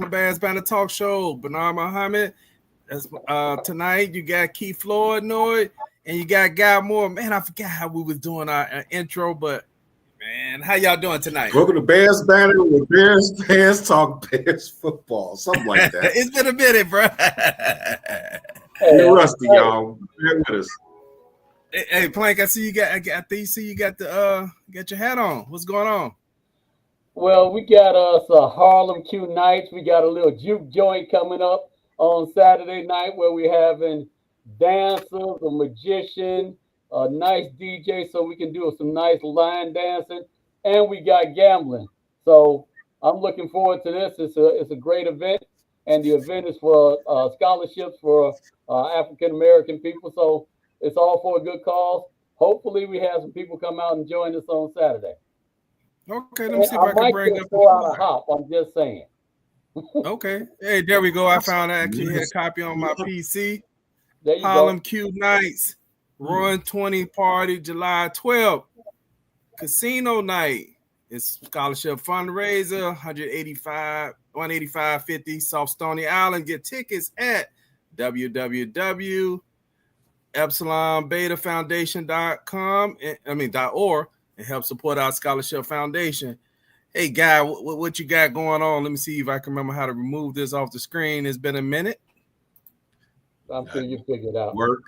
welcome to Banter Talk Show. Bernard Muhammad. Tonight you got Keith Flournoy and you got Guy Moore. Man, I forgot how we was doing our intro, but man, how y'all doing tonight? Welcome to Bears Banter with Bears fans talk Bears football, something like that. It's been a minute, bro. Hey, rusty, y'all. Bear with us. Hey, Plank, I see you got. I think you see you got got your hat on. What's going on? Well, we got us a Harlem Q Nights. We got a little juke joint coming up on Saturday night where we're having dancers, a magician, a nice DJ, so we can do some nice line dancing, and we got gambling. So I'm looking forward to this. It's a great event, and the event is for scholarships for African American people. So it's all for a good cause. Hopefully, we have some people come out and join us on Saturday. Okay, let me see if I can bring up. Pour out a hop. I'm just saying. Okay. Hey, there we go. I found I actually had a copy on my PC. There you Harlem go. Q Nights, Roaring 20 Party, July 12th. Casino night. It's scholarship fundraiser, $185.50 South Stony Island. Get tickets at www.epsilonbetafoundation.com. And help support our scholarship foundation. Hey, Guy, what you got going on? Let me see if I can remember how to remove this off the screen. It's been a minute. I'm sure you figured out. Work.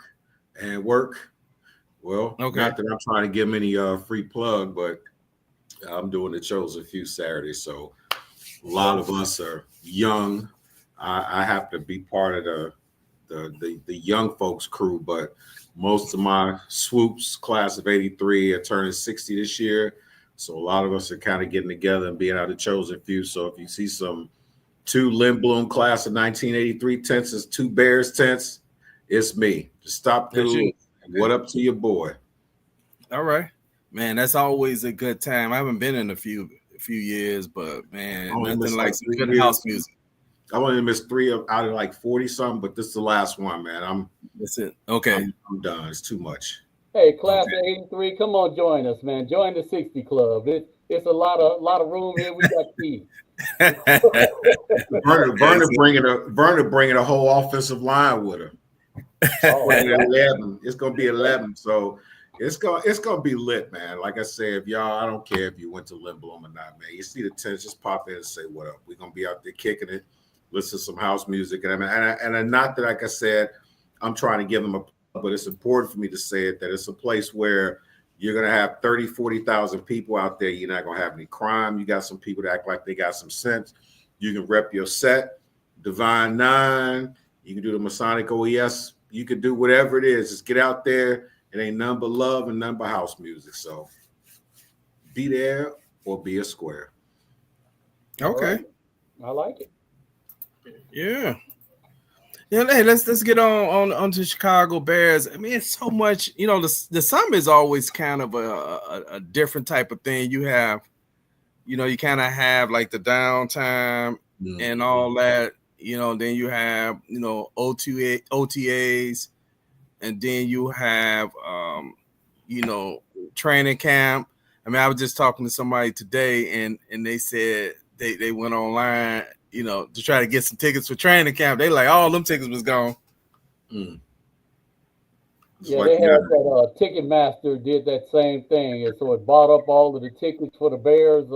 Well, okay. Not that I'm trying to give them any free plug, but I'm doing the Chosen Few Saturday. So a lot of us are young. I have to be part of the young folks crew, but most of my swoops, class of 83, are turning 60 this year. So a lot of us are kind of getting together and being out of Chosen Few. So if you see some 2 Lindblom class of 1983 tents, is 2 Bears tents, it's me. Just stop through. What up to your boy? All right. Man, that's always a good time. I haven't been in a few years, but man, nothing like some good house music. I only missed 3 out of like 40 something, but this is the last one, man. That's it. Okay. I'm done. It's too much. Hey, class of 83, come on, join us, man. Join the 60 club. It's a lot of room here. We got keys. Burner bringing a whole offensive line with her. Oh, 11. It's gonna be 11. So it's gonna be lit, man. Like I said, if y'all, I don't care if you went to Lindblom or not, man. You see the tents, just pop in and say what up. We're gonna be out there kicking it, listen to some house music, and not that, like I said, I'm trying to give them a, but it's important for me to say it that it's a place where you're gonna have 30, 40,000 people out there. You're not gonna have any crime. You got some people that act like they got some sense. You can rep your set, Divine 9. You can do the Masonic OES. You can do whatever it is. Just get out there. It ain't none but love and none but house music. So be there or be a square. Okay. Right. I like it. Yeah. Yeah, hey, let's get on to Chicago Bears. I mean, it's so much, the summer is always kind of a different type of thing. You have, you kind of have like the downtime and all that. Then you have, OTAs, and then you have, training camp. I mean, I was just talking to somebody today, and they said they went online, to try to get some tickets for training camp. They like all them tickets was gone. Yeah, they had that Ticketmaster did that same thing, and so it bought up all of the tickets for the Bears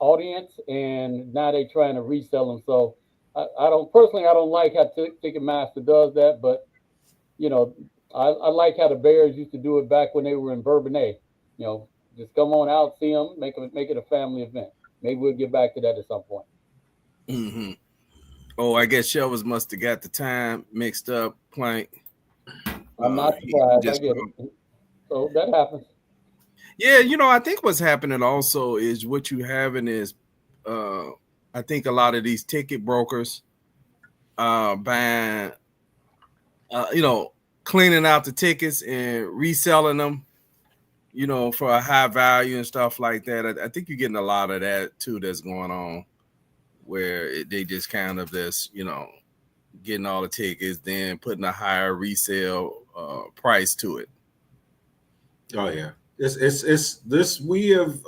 audience, and now they're trying to resell them. So I don't like how Ticketmaster does that, but I like how the Bears used to do it back when they were in Bourbonnais. Just come on out, see them, make it a family event. Maybe we'll get back to that at some point. Mm-hmm. Oh, I guess Shelvers must have got the time mixed up, Plank. I'm not surprised. I get it. So that happens. Yeah, I think what's happening also is what you having is, I think a lot of these ticket brokers buying, cleaning out the tickets and reselling them, for a high value and stuff like that. I think you're getting a lot of that too that's going on, where they just kind of this, getting all the tickets, then putting a higher resale price to it. Oh yeah. It's this we have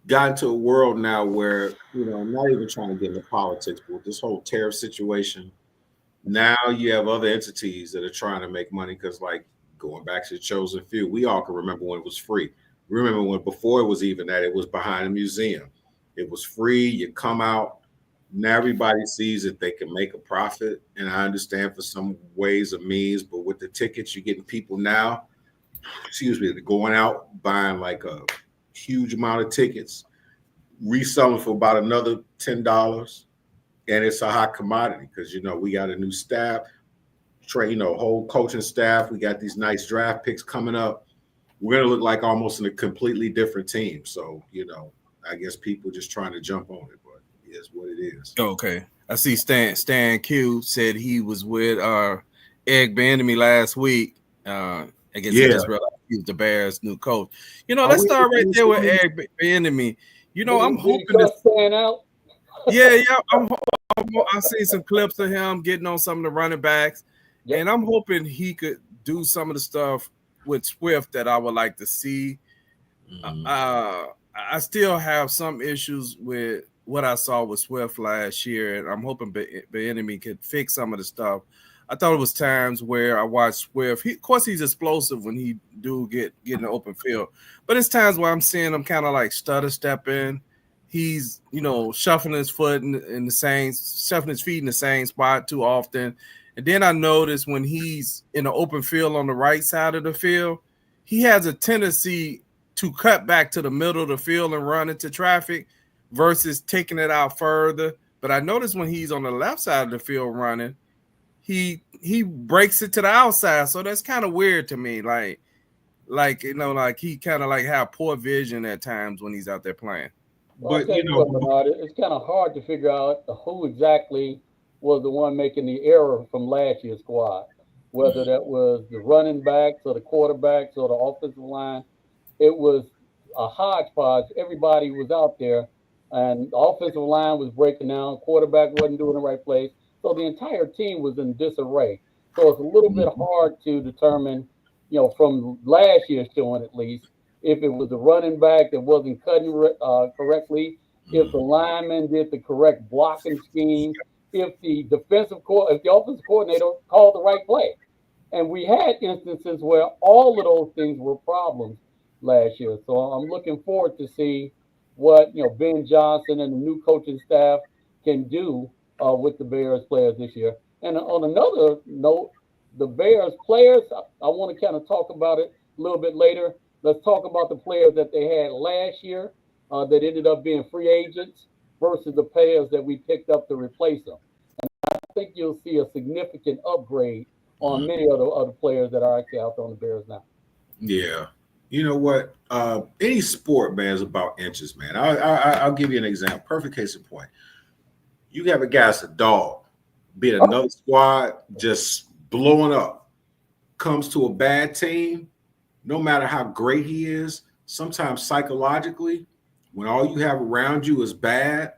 gotten to a world now where, I'm not even trying to get into politics, but with this whole tariff situation, now you have other entities that are trying to make money because, like, going back to the chosen few, we all can remember when it was free. Remember when before it was even that, it was behind a museum. It was free. You come out. Now everybody sees that they can make a profit. And I understand for some ways or means, but with the tickets, you're getting people now, they're going out, buying like a huge amount of tickets, reselling for about another $10. And it's a hot commodity because, we got a new staff, whole coaching staff. We got these nice draft picks coming up. We're going to look like almost in a completely different team. So, I guess people just trying to jump on it, but it is what it is. Okay. I see Stan Q said he was with Egg Benjamin last week. I guess he just realized he was the Bears' new coach. Let's start right there with Egg Benjamin. I'm hoping to stand out. Yeah. I see some clips of him getting on some of the running backs, and I'm hoping he could do some of the stuff with Swift that I would like to see. I still have some issues with what I saw with Swift last year, and I'm hoping Benjamin could fix some of the stuff. I thought it was times where I watched Swift. Of course, he's explosive when he do get in the open field, but it's times where I'm seeing him kind of like stutter stepping. He's, shuffling his foot shuffling his feet in the same spot too often. And then I noticed when he's in the open field on the right side of the field, he has a tendency to cut back to the middle of the field and run into traffic versus taking it out further. But I noticed when he's on the left side of the field running, he breaks it to the outside. So that's kind of weird to me. Like he kind of like have poor vision at times when he's out there playing. Well, but Bernard, it's kind of hard to figure out who exactly was the one making the error from last year's squad, whether that was the running backs or the quarterbacks or the offensive line. It was a hodgepodge. Everybody was out there, and the offensive line was breaking down. Quarterback wasn't doing the right place, so the entire team was in disarray. So it's a little bit hard to determine, from last year's showing at least, if it was the running back that wasn't cutting correctly, if the lineman did the correct blocking scheme, if the offensive coordinator called the right play. And we had instances where all of those things were problems last year. So I'm looking forward to see what Ben Johnson and the new coaching staff can do with the Bears players this year. And on another note, the Bears players, I want to kind of talk about it a little bit later. Let's talk about the players that they had last year that ended up being free agents versus the players that we picked up to replace them. And I think you'll see a significant upgrade on many of the players that are actually out there on the Bears now. Yeah. You know what? Any sport, man, is about inches, man. I'll give you an example. Perfect case in point. You have a guy that's a dog, be it another squad, just blowing up, comes to a bad team. No matter how great he is, sometimes psychologically, when all you have around you is bad,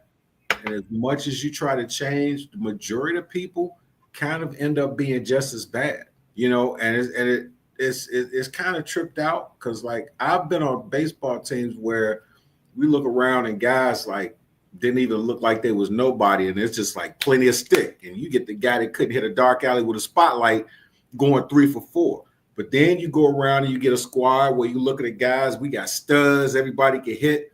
and as much as you try to change, the majority of people kind of end up being just as bad, and it's kind of tripped out because, like, I've been on baseball teams where we look around and guys like didn't even look like they was nobody, and it's just like plenty of stick, and you get the guy that couldn't hit a dark alley with a spotlight going 3 for 4. But then you go around and you get a squad where you look at the guys, we got studs, everybody can hit.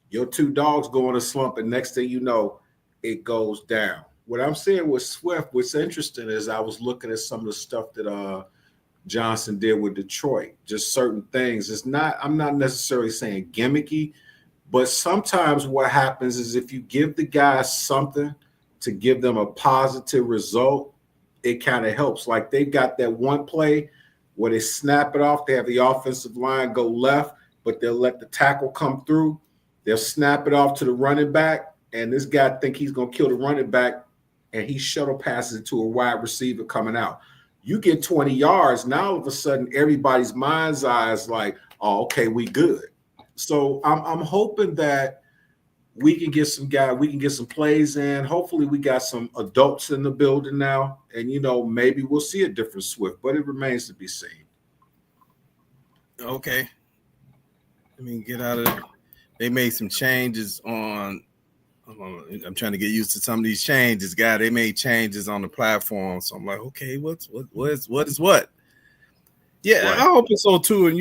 Your 2 dogs go in a slump, and next thing you know, it goes down. What I'm saying with Swift, what's interesting is I was looking at some of the stuff that Johnson did with Detroit, just certain things. I'm not necessarily saying gimmicky, but sometimes what happens is if you give the guys something to give them a positive result, it kind of helps. Like they've got that one play where they snap it off. They have the offensive line go left, but they'll let the tackle come through. They'll snap it off to the running back, and this guy think he's going to kill the running back, and he shuttle passes it to a wide receiver coming out. You get 20 yards, now all of a sudden everybody's mind's eye is like, oh, okay, we good. So I'm hoping that we can get some plays in. Hopefully we got some adults in the building now, and maybe we'll see a different Swift, but it remains to be seen. Okay. Let me get out of they made some changes on. I'm trying to get used to some of these changes, guy. They made changes on the platform, so I'm like, okay, what is what? Yeah, Right. I hope so too. And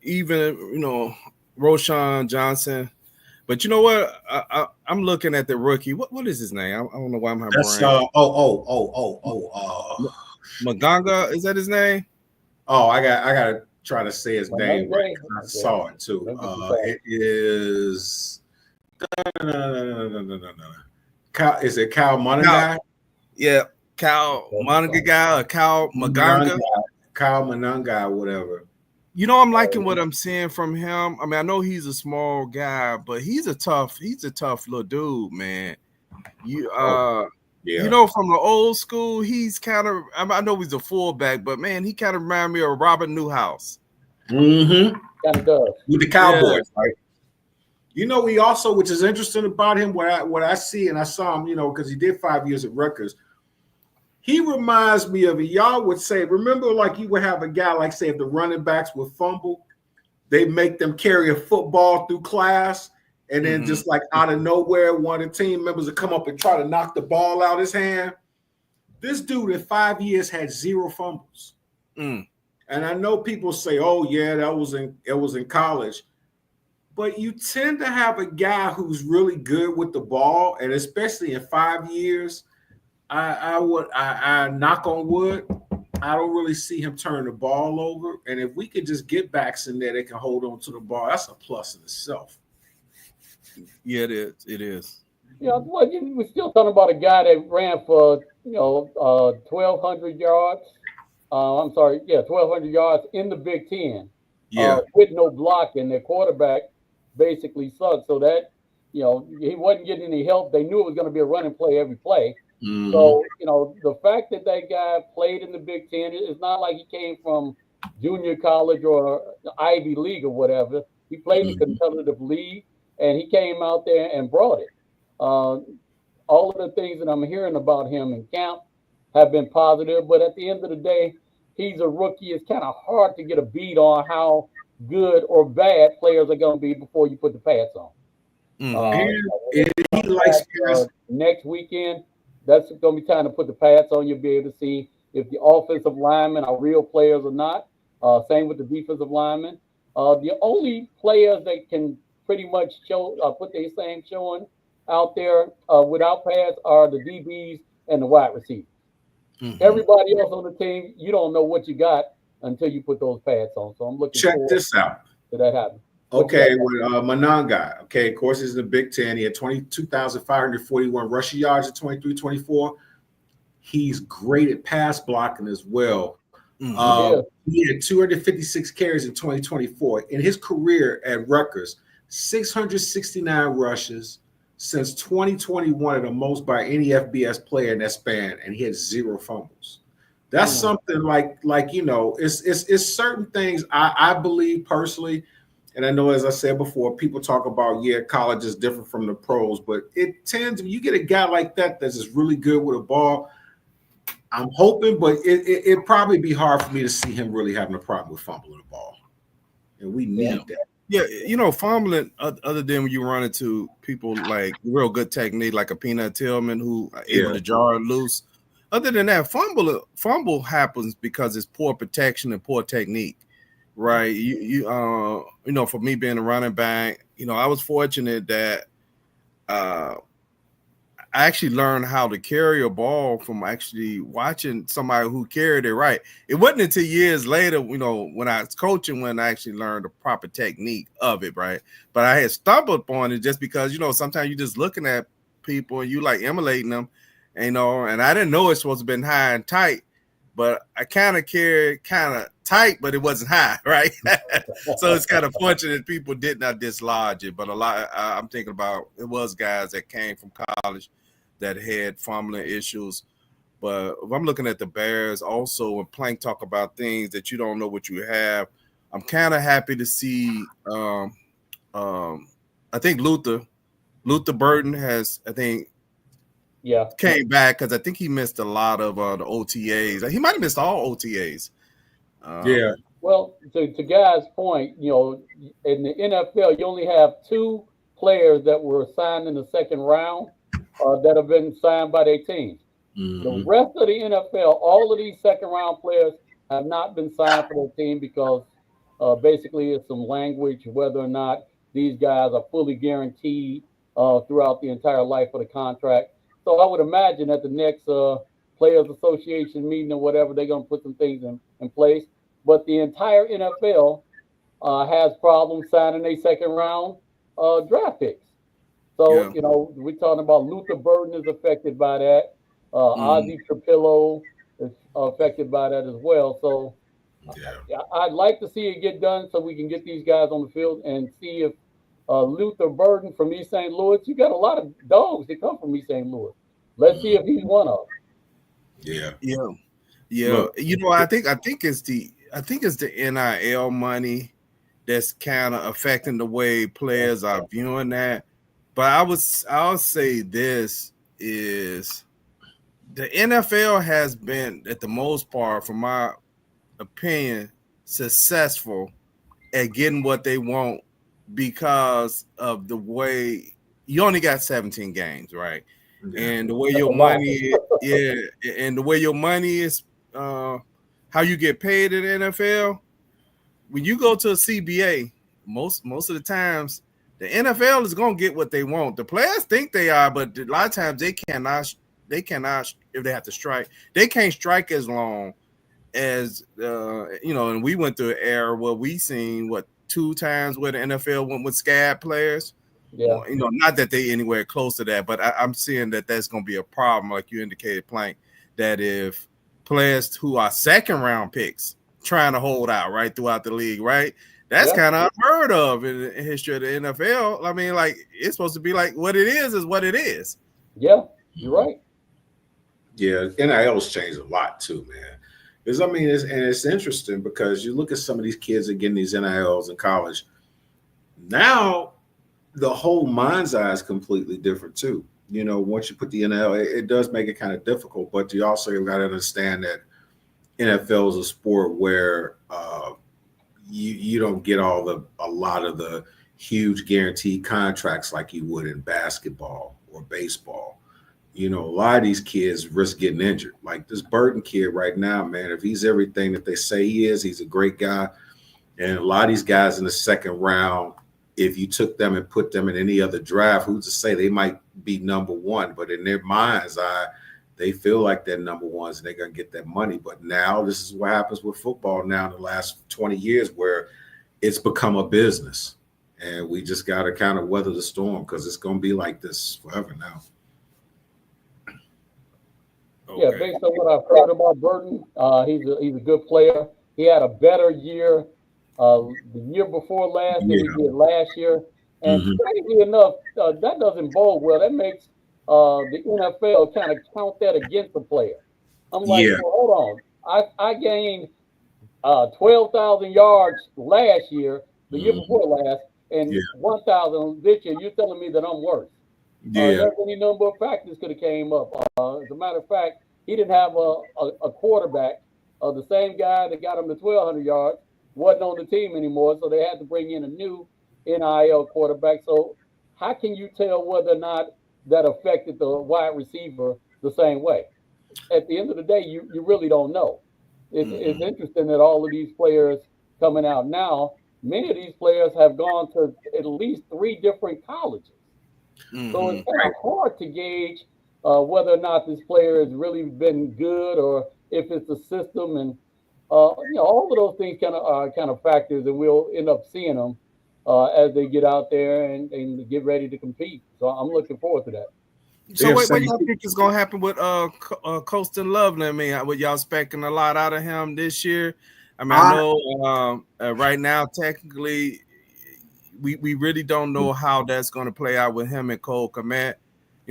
even Roshan Johnson. But you know what? I'm looking at the rookie. What is his name? I don't know why I'm having That's brain. Maganga, is that his name? I gotta try to say his name right because I saw it too. It is Cal. Is it Cal Monangai? Yeah, Cal Monangai or Cal Maganga. Cal Monangai, whatever. I'm liking what I'm seeing from him. I mean, I know he's a small guy, but he's a tough little dude, man. From the old school, he's kind of. I know he's a fullback, but man, he kind of reminds me of Robert Newhouse. Mm-hmm. Kind of does with the Cowboys, right? He also, which is interesting about him, what I see, and I saw him, because he did 5 years at Rutgers. He reminds me of y'all would say, remember, like you would have a guy like, say, if the running backs would fumble, they make them carry a football through class, and then just like out of nowhere, one of the team members would come up and try to knock the ball out his hand. This dude in 5 years had 0 fumbles. And I know people say, "Oh yeah, it was in college," but you tend to have a guy who's really good with the ball, and especially in 5 years, I knock on wood, I don't really see him turn the ball over. And if we could just get backs in there that can hold on to the ball, that's a plus in itself. Yeah, it is. It is. We're still talking about a guy that ran for 1,200 yards. 1,200 yards in the Big Ten. With no blocking. Their quarterback basically sucked, so that he wasn't getting any help. They knew it was going to be a running play every play. So the fact that guy played in the Big Ten, it's not like he came from junior college or the Ivy League or whatever. He played in a competitive league, and he came out there and brought it. All of the things that I'm hearing about him in camp have been positive, but at the end of the day, he's a rookie. It's kind of hard to get a beat on how good or bad players are going to be before you put the pads on. He likes next weekend. That's going to be time to put the pads on. You'll be able to see if the offensive linemen are real players or not. Same with the defensive linemen. The only players that can pretty much put their same showing out there without pads are the DBs and the wide receivers. Everybody else on the team, you don't know what you got until you put those pads on. So I'm looking check this out. To that happen. Okay, with Monangai. Okay, of course, he's in the Big Ten. He had 22,541 rushing yards at 23-24. He's great at pass blocking as well. He had 256 carries in 2024. In his career at Rutgers, 669 rushes since 2021, the most by any FBS player in that span, and he had 0 fumbles. That's something like it's certain things I believe personally. And I know, as I said before, people talk about, college is different from the pros, but it tends, when you get a guy like that that's just really good with a ball, I'm hoping, but it'd probably be hard for me to see him really having a problem with fumbling the ball. And we need that. Yeah, fumbling, other than when you run into people like real good technique, like a Peanut Tillman who are able to jar it loose. Other than that, fumble happens because it's poor protection and poor technique. Right. For me being a running back, I was fortunate that I actually learned how to carry a ball from actually watching somebody who carried it right. It wasn't until years later, when I was coaching, when I actually learned the proper technique of it, right? But I had stumbled upon it just because, sometimes you're just looking at people and you like emulating them, and I didn't know it's supposed to be high and tight. But I kind of carried kind of tight, but it wasn't high, right? So it's kind of fortunate people did not dislodge it. But a lot, I'm thinking about, it was guys that came from college that had fumbling issues. But if I'm looking at the Bears also, when Plank talk about things that you don't know what you have, I'm kind of happy to see. I think Luther Burton has, came back, because I think he missed a lot of the OTAs. He might have missed all OTAs. Well, to Guy's point, in the NFL, you only have 2 players that were signed in the second round that have been signed by their teams. The rest of the NFL, all of these second round players have not been signed for their team because basically it's some language whether or not these guys are fully guaranteed throughout the entire life of the contract. So I would imagine at the next Players Association meeting or whatever, they're going to put some things in place. But the entire NFL has problems signing a second round draft picks. So, Yeah. we're talking about Luther Burden is affected by that. Mm. Ozzie Trapillo is affected by that as well. So I'd like to see it get done so we can get these guys on the field and see if Luther Burden from East St. Louis, you got a lot of dogs that come from East St. Louis. Let's see if he's one of them. Yeah. Look, I think it's the NIL money that's kind of affecting the way players are viewing that. But I'll say this is the NFL has been, at the most part, from my opinion, successful at getting what they want because of the way you only got 17 games, right? Yeah. And the way your money, and the way your money is, how you get paid in the NFL. When you go to a CBA, most of the times the NFL is gonna get what they want. The players think they are, but a lot of times they cannot. If they have to strike, they can't strike as long as and we went through an era where we seen 2 times where the NFL went with scab players. Yeah. Not that they anywhere close to that, but I'm seeing that that's going to be a problem, like you indicated, Plank, that if players who are second round picks trying to hold out right throughout the league, right? That's kind of unheard of in the history of the NFL. I mean, like, it's supposed to be like what it is what it is. Yeah, you're right. Yeah, NIL's changed a lot too, man. Because it's interesting because you look at some of these kids that getting these NILs in college. Now the whole mind's eye is completely different too. Once you put the NIL, it does make it kind of difficult, but you also got to understand that NFL is a sport where you don't get a lot of the huge guaranteed contracts like you would in basketball or baseball. A lot of these kids risk getting injured. Like this Burton kid right now, man, if he's everything that they say he is, he's a great guy. And a lot of these guys in the second round, if you took them and put them in any other draft, who's to say they might be number one? But in their mind's eye, they feel like they're number ones and they're going to get that money. But now this is what happens with football now in the last 20 years where it's become a business. And we just got to kind of weather the storm because it's going to be like this forever now. Okay. Yeah, based on what I've heard about Burton, he's a good player. He had a better year the year before last than he did last year. And strangely enough, that doesn't bode well. That makes the NFL kind of count that against the player. I'm like, well, hold on. I gained 12,000 yards last year, the year before last, and 1,000 this year. You're telling me that I'm worse. There's any number of factors could have came up. As a matter of fact, he didn't have a quarterback. The same guy that got him to 1,200 yards wasn't on the team anymore, so they had to bring in a new NIL quarterback. So how can you tell whether or not that affected the wide receiver the same way? At the end of the day, you really don't know. It's interesting that all of these players coming out now, many of these players have gone to at least 3 different colleges. So it's kind of hard to gauge whether or not this player has really been good or if it's the system, and all of those things are kind of factors, and we'll end up seeing them as they get out there and get ready to compete. So I'm looking forward to that. So what y'all think is going to happen with Colston Loveland? I mean, with y'all expecting a lot out of him this year? I mean, I know right now, technically, we really don't know how that's going to play out with him and Cole Kmet,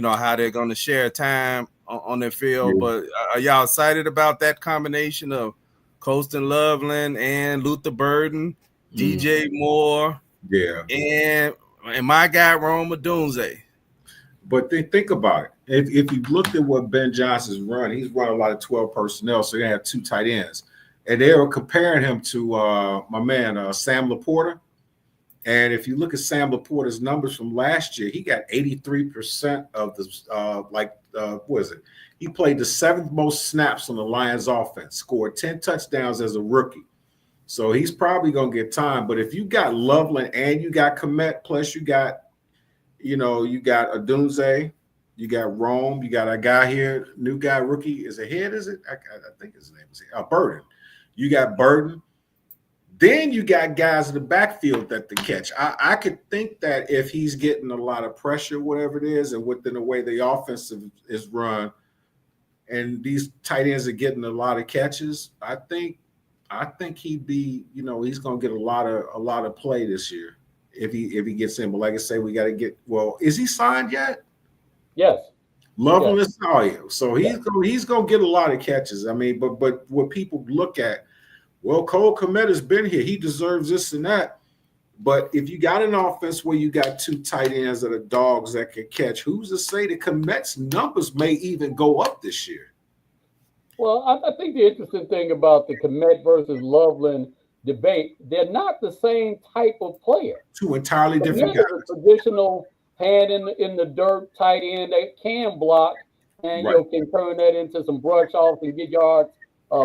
how they're going to share time on their field. But are y'all excited about that combination of Colston Loveland and Luther Burden, DJ Moore, and my guy, Rome Odunze? But think about it. If you looked at what Ben Johnson's run, he's run a lot of 12 personnel, so they have 2 tight ends. And they were comparing him to my man, Sam Laporta. And if you look at Sam Laporta's numbers from last year, he got 83% of the what is it? He played the seventh most snaps on the Lions offense, scored 10 touchdowns as a rookie. So he's probably going to get time. But if you got Loveland and you got Komet, plus you got Adunze, you got Rome, you got a guy here, new guy, rookie, is ahead, is it? I think his name is Burden. You got Burden. Then you got guys in the backfield that to catch. I could think that if he's getting a lot of pressure, whatever it is, and within the way the offensive is run, and these tight ends are getting a lot of catches, I think he'd be, he's going to get a lot of play this year if he gets in. But like I say, we got to get. Well, is he signed yet? Yes. Loveland, so he's going to get a lot of catches. I mean, but what people look at. Well, Cole Kmet has been here. He deserves this and that. But if you got an offense where you got two tight ends that are dogs that can catch, who's to say that Kmet's numbers may even go up this year? Well, I think the interesting thing about the Kmet versus Loveland debate, they're not the same type of player. Two entirely different guys. A traditional hand in the dirt tight end that can block and can turn that into some brush offs and get yards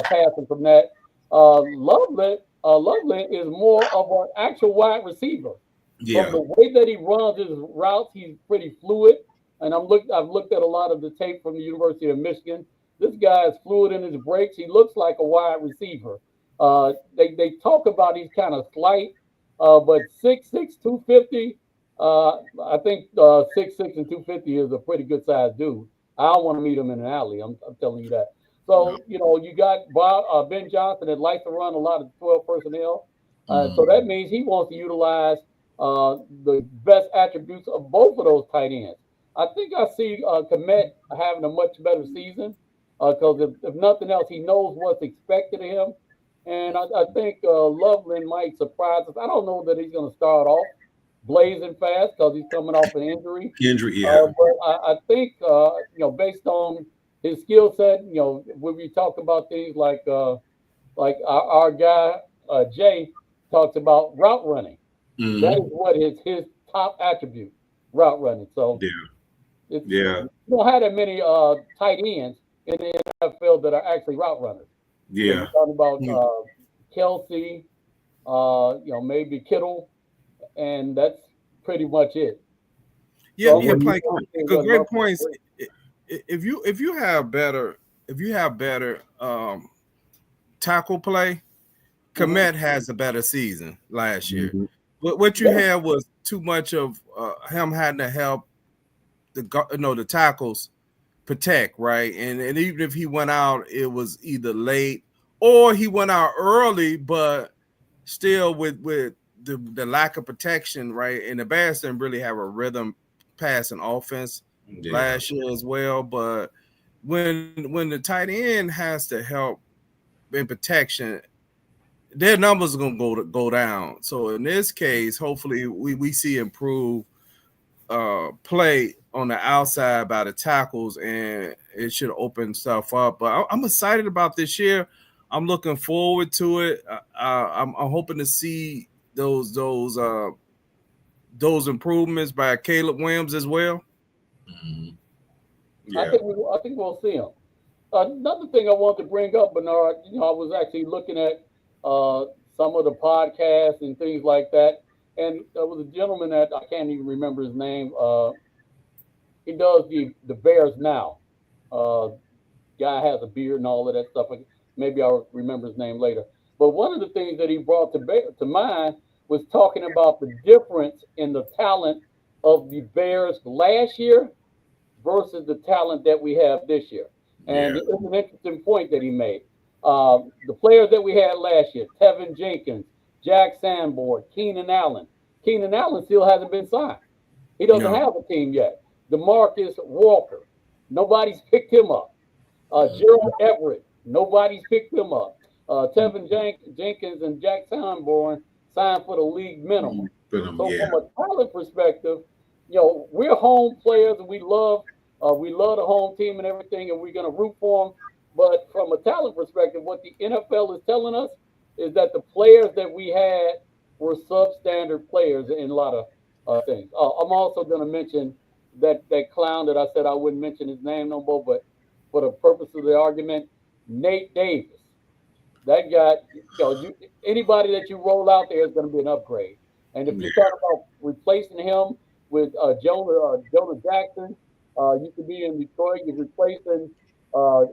passing from that. Loveland is more of an actual wide receiver. Yeah. From the way that he runs his routes, he's pretty fluid. And I've looked at a lot of the tape from the University of Michigan. This guy is fluid in his breaks. He looks like a wide receiver. They talk about he's kind of slight, but 6'6", 250. I think 6'6" and 250 is a pretty good size dude. I don't want to meet him in an alley. I'm telling you that. So, you got Ben Johnson that likes to run a lot of 12 personnel. So that means he wants to utilize the best attributes of both of those tight ends. I think I see Kmet having a much better season because if nothing else, he knows what's expected of him. And I think Loveland might surprise us. I don't know that he's going to start off blazing fast because he's coming off an injury. But I think, based on his skill set, when we talk about things like our guy Jay talks about route running. Mm-hmm. That is what is his top attribute, route running. So you don't have that many tight ends in the NFL that are actually route runners. Yeah, so we're talking about Kelsey, maybe Kittle, and that's pretty much it. Yeah, so like great points. If you have better tackle play, Kmet has a better season last year. Mm-hmm. But what you had was too much of him having to help the tackles protect, right? And even if he went out, it was either late or he went out early, but still with the lack of protection, right? And the Bears didn't really have a rhythm passing offense last year as well. But when the tight end has to help in protection, their numbers are gonna go down. So in this case, hopefully we see improved play on the outside by the tackles, and it should open stuff up. But I'm excited about this year. I'm looking forward to it. I'm hoping to see those improvements by Caleb Williams as well. Mm-hmm. Yeah. I think we'll see him. Another thing I want to bring up, Bernard, I was actually looking at some of the podcasts and things like that, and there was a gentleman that I can't even remember his name. He does the Bears Now. Guy has a beard and all of that stuff. Maybe I'll remember his name later. But one of the things that he brought to mind was talking about the difference in the talent of the Bears last year versus the talent that we have this year. And it's an interesting point that he made. The players that we had last year, Tevin Jenkins, Jack Sanborn, Keenan Allen. Keenan Allen still hasn't been signed. He doesn't have a team yet. DeMarcus Walker, nobody's picked him up. Gerald Everett, nobody's picked him up. Tevin Jenkins and Jack Sanborn signed for the league minimum. So from a talent perspective, we're home players and we love the home team and everything, and we're going to root for them. But from a talent perspective, what the NFL is telling us is that the players that we had were substandard players in a lot of things. I'm also going to mention that clown that I said I wouldn't mention his name no more, but for the purpose of the argument, Nate Davis. That guy, anybody that you roll out there is going to be an upgrade. And if you're talking about replacing him with Jonah Jackson, you could be in Detroit. You're replacing uh,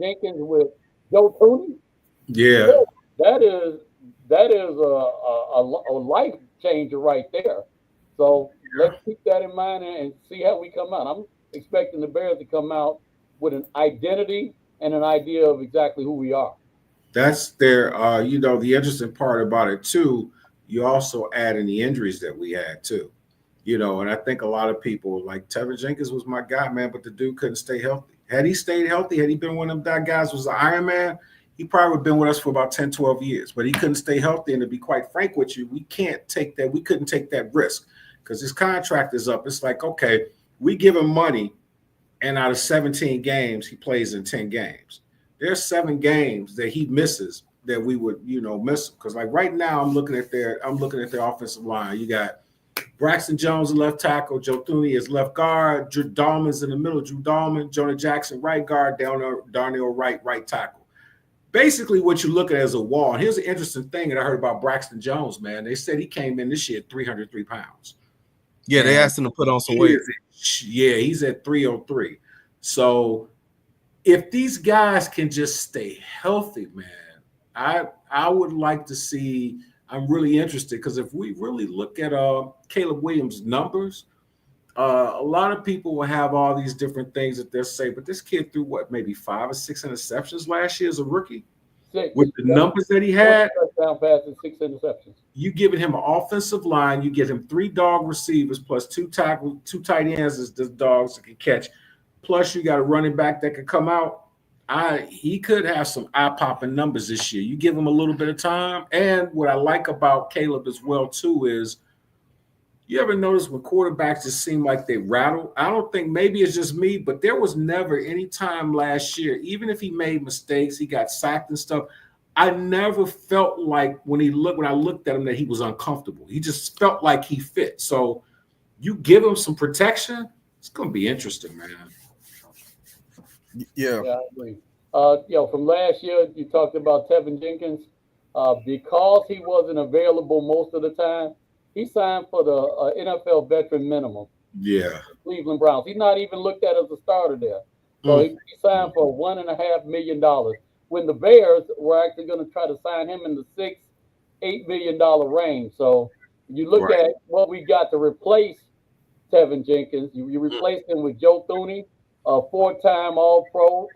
Jenkins with Joe Tooney. Yeah. Yeah, that is a life changer right there. So let's keep that in mind and see how we come out. I'm expecting the Bears to come out with an identity and an idea of exactly who we are. That's their the interesting part about it too, you also add in the injuries that we had too. And I think a lot of people like Tevin Jenkins was my guy, man, but the dude couldn't stay healthy. Had he stayed healthy, had he been one of them guys was the Iron Man, he probably would have been with us for about 10, 12 years. But he couldn't stay healthy. And to be quite frank with you, we couldn't take that risk because his contract is up. It's like, okay, we give him money, and out of 17 games, he plays in 10 games. There's 7 games that he misses that we would, miss him. Because like right now, I'm looking at their offensive line. You got Braxton Jones, left tackle. Joe Thuney is left guard. Drew Dahlman's in the middle. Drew Dahlman, Jonah Jackson, right guard. Darnell right tackle. Basically, what you're looking at is a wall. And here's an interesting thing that I heard about Braxton Jones, man. They said he came in this year at 303 pounds. Yeah, they asked him to put on some weight. He's at 303. So if these guys can just stay healthy, man, I would like to see. I'm really interested because if we really look at Caleb Williams' numbers, a lot of people will have all these different things that they'll say, but this kid threw maybe 5 or 6 interceptions last year as a rookie. 6. With the numbers that he had, touchdown passes, 6 interceptions. You giving him an offensive line, you get him 3 dog receivers plus 2 tight ends as the dogs that can catch. Plus, you got a running back that could come out. He could have some eye-popping numbers this year. You give him a little bit of time. And what I like about Caleb as well, too, is you ever notice when quarterbacks just seem like they rattle? I don't think, maybe it's just me, but there was never any time last year, even if he made mistakes, he got sacked and stuff, I never felt like when I looked at him that he was uncomfortable. He just felt like he fit. So you give him some protection, it's going to be interesting, man. Yeah, I agree. From last year, you talked about Tevin Jenkins. Because he wasn't available most of the time, he signed for the NFL veteran minimum. Yeah. Cleveland Browns. He's not even looked at as a starter there. So he signed for $1.5 million. When the Bears were actually going to try to sign him in the $6-8 million range. So you look at what we got to replace Tevin Jenkins. You replaced him with Joe Thuney, a 4-time All-Pro,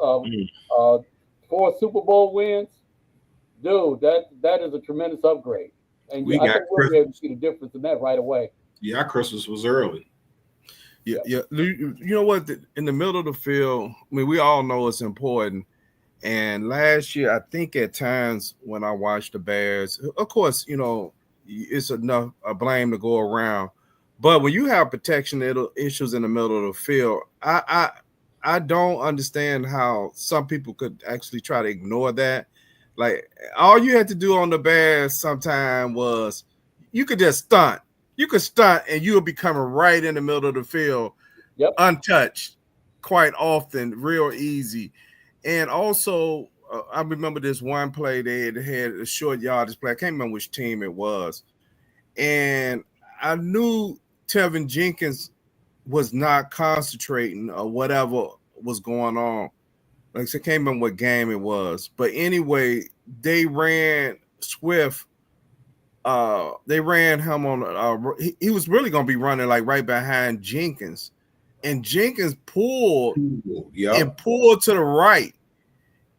4 Super Bowl wins. Dude, that is a tremendous upgrade. And I think we'll be able to see the difference in that right away. Yeah, Christmas was early. Yeah. You know what? In the middle of the field, I mean, we all know it's important. And last year, I think at times when I watched the Bears, of course, it's enough blame to go around. But when you have protection issues in the middle of the field, I don't understand how some people could actually try to ignore that. Like, all you had to do on the Bears sometime was you could just stunt. You could stunt and you'll be coming right in the middle of the field, untouched quite often, real easy. And also, I remember this one play they had a short yardage play. I can't remember which team it was. And I knew Tevin Jenkins was not concentrating or whatever was going on. Like I said, I can't remember what game it was. But anyway, they ran Swift. They ran him on. He was really going to be running like right behind Jenkins. And Jenkins pulled and pulled to the right.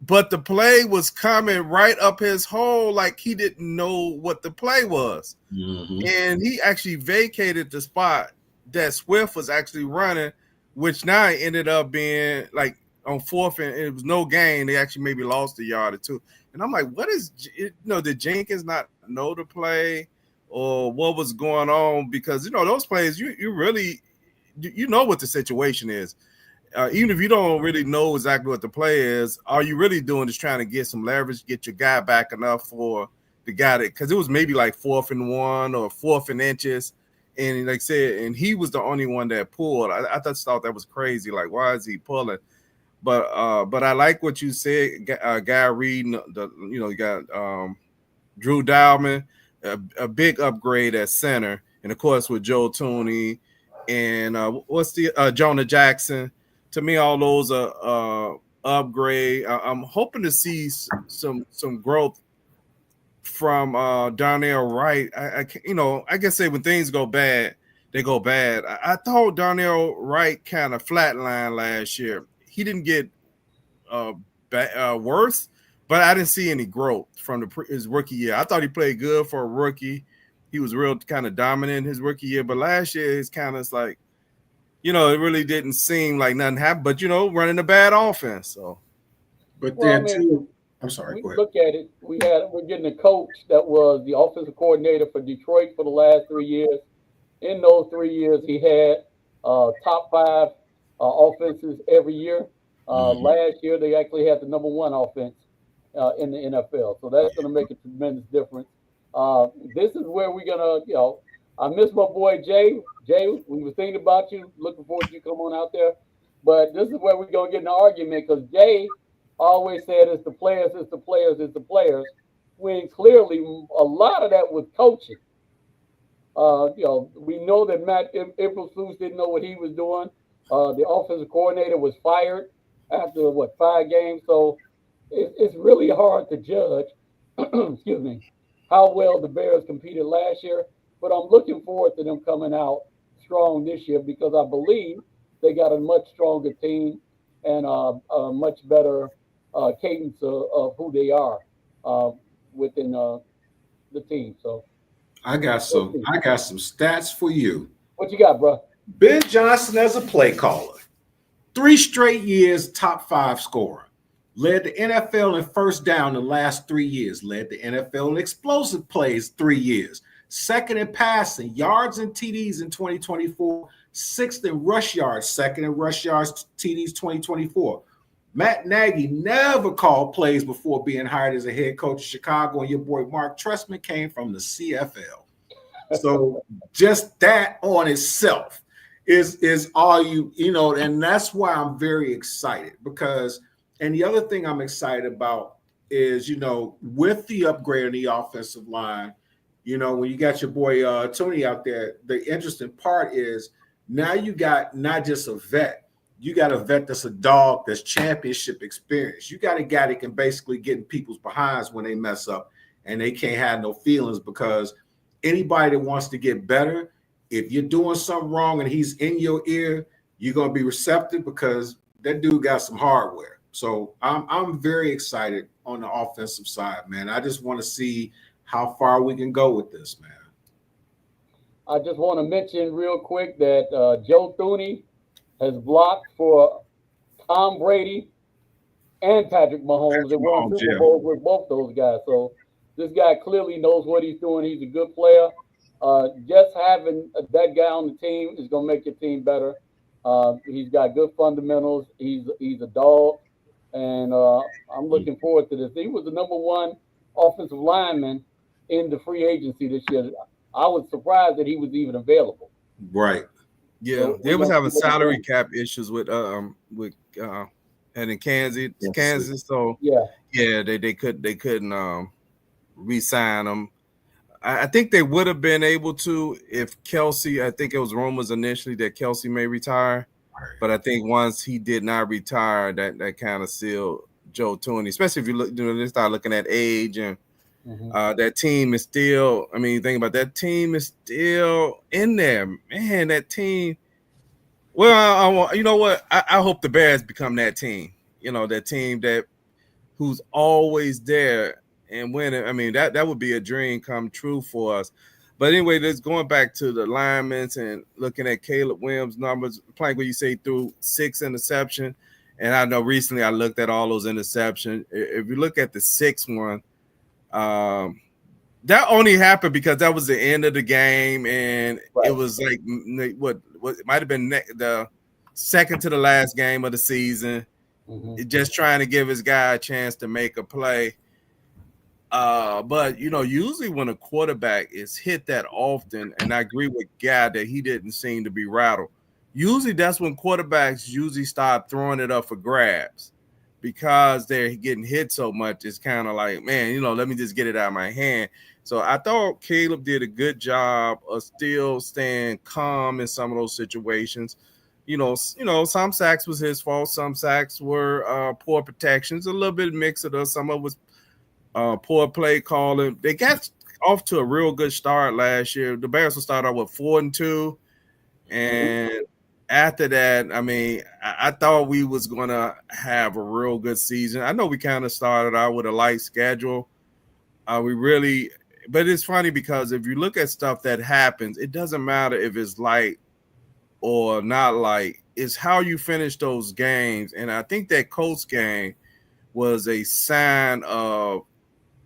But the play was coming right up his hole like he didn't know what the play was. Mm-hmm. And he actually vacated the spot that Swift was actually running, which now ended up being like on 4th and it was no gain. They actually maybe lost a yard or 2. And I'm like, what is, did Jenkins not know the play or what was going on? Because, those plays, you really, know what the situation is. Even if you don't really know exactly what the play is, all you really doing is trying to get some leverage, get your guy back enough for got it because it was maybe like 4th and 1 or 4th and inches. And like I said, and he was the only one that pulled. I just thought that was crazy. Like, why is he pulling? But I like what you said, Guy Reed. You got Drew Dowman, a big upgrade at center, and of course with Joe Tooney and what's the Jonah Jackson. To me, all those are upgrade. I'm hoping to see some growth from Darnell Wright. I guess say when things go bad, they go bad. I thought Darnell Wright kind of flatlined last year. He didn't get worse, but I didn't see any growth from his rookie year. I thought he played good for a rookie. He was real kind of dominant his rookie year, but last year it's kind of like, it really didn't seem like nothing happened. But running a bad offense. So, but too. I'm sorry. We look at it. We're getting a coach that was the offensive coordinator for Detroit for the last 3 years. In those 3 years, he had top 5 offenses every year. Last year, they actually had the number 1 offense in the NFL. So that's going to make a tremendous difference. This is where we're going to, I miss my boy Jay. Jay, we were thinking about you. Looking forward to you come on out there. But this is where we're going to get in an argument because Jay always said it's the players, it's the players, it's the players. When clearly a lot of that was coaching. We know that Matt Eberflus didn't know what he was doing. The offensive coordinator was fired after 5 games. So it's really hard to judge, excuse me, how well the Bears competed last year. But I'm looking forward to them coming out strong this year because I believe they got a much stronger team and a much better cadence of who they are within the team. So I got some stats for you. What you got, bro? Ben Johnson as a play caller, 3 straight years top 5 scorer, led the NFL in first down the last 3 years, led the NFL in explosive plays 3 years, second in passing, yards and TDs in 2024, 6th in rush yards, second in rush yards, TDs 2024. Matt Nagy never called plays before being hired as a head coach of Chicago, and your boy Mark Trestman came from the CFL. So just that on itself is all and that's why I'm very excited because, and the other thing I'm excited about is, with the upgrade in the offensive line, when you got your boy Tony out there, the interesting part is now you got not just a vet, you got a vet that's a dog that's championship experience. You got a guy that can basically get in people's behinds when they mess up and they can't have no feelings because anybody that wants to get better, if you're doing something wrong and he's in your ear, you're going to be receptive because that dude got some hardware. So I'm very excited on the offensive side, man. I just want to see how far we can go with this, man. I just want to mention real quick that Joe Thuney has blocked for Tom Brady and Patrick Mahomes and won Super Bowl with both those guys. So this guy clearly knows what he's doing. He's a good player. Just having that guy on the team is going to make your team better. He's got good fundamentals. He's a dog, and I'm looking forward to this. He was the number 1 offensive lineman in the free agency this year. I was surprised that he was even available. Right. Yeah, so they was having salary cap issues with and in Kansas. So yeah, they couldn't re-sign him. I think they would have been able to if Kelsey. I think it was rumors initially that Kelsey may retire, but I think once he did not retire, that kind of sealed Joe Tooney. Especially if you look, they start looking at age and that team is still. I mean, think about that team is still in there, man. That team. Well, you know what? I hope the Bears become that team. That team who's always there and winning. I mean, that would be a dream come true for us. But anyway, just going back to the linemen and looking at Caleb Williams' numbers, playing what you say through 6 interceptions. And I know recently I looked at all those interceptions. If you look at the 6th one, that only happened because that was the end of the game, and it was like what it might have been the second to the last game of the season. Just trying to give his guy a chance to make a play. But usually when a quarterback is hit that often, and I agree with Guy that he didn't seem to be rattled. Usually that's when quarterbacks usually start throwing it up for grabs because they're getting hit so much. It's kind of like, man, let me just get it out of my hand. So I thought Caleb did a good job of still staying calm in some of those situations. Some sacks was his fault. Some sacks were poor protections. A little bit mix of those. Some of it was poor play calling. They got off to a real good start last year. The Bears will start out with 4-2, and after that, I mean, I thought we was gonna have a real good season. I know we kind of started out with a light schedule. But it's funny because if you look at stuff that happens, it doesn't matter if it's light or not light. It's how you finish those games, and I think that Colts game was a sign of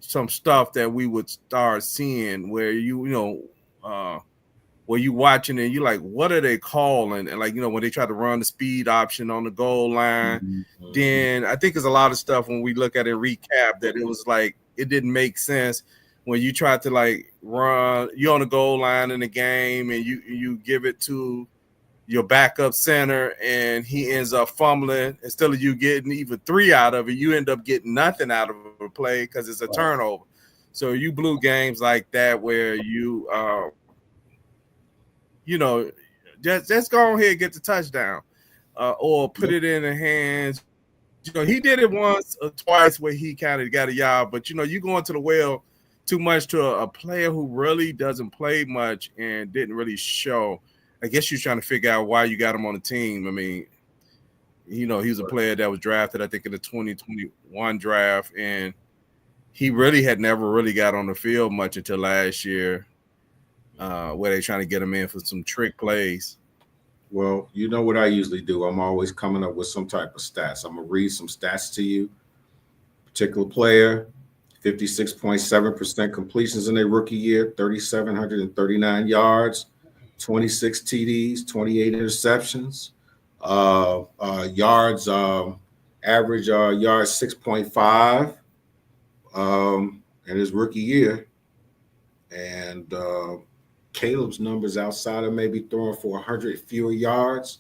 some stuff that we would start seeing where where you watching and you're like, what are they calling? And like, when they try to run the speed option on the goal line, then I think there's a lot of stuff when we look at it recap that it was like, it didn't make sense when you try to like run, you're on the goal line in the game and you give it to your backup center and he ends up fumbling. Instead of you getting even 3 out of it, you end up getting nothing out of a play because it's a turnover. So you blew games like that where you just go ahead and get the touchdown or put it in the hands. He did it once or twice where he kind of got a yard, but you go into the well too much to a player who really doesn't play much and didn't really show. I guess you're trying to figure out why you got him on the team. I mean, he was a player that was drafted, I think, in the 2021 draft, and he really had never really got on the field much until last year, where they're trying to get him in for some trick plays. Well, you know what I usually do. I'm always coming up with some type of stats. I'm going to read some stats to you. Particular player, 56.7% completions in their rookie year, 3,739 yards, 26 TDs, 28 interceptions, yards, average yards 6.5 in his rookie year. And Caleb's numbers outside of maybe throwing for 100 fewer yards,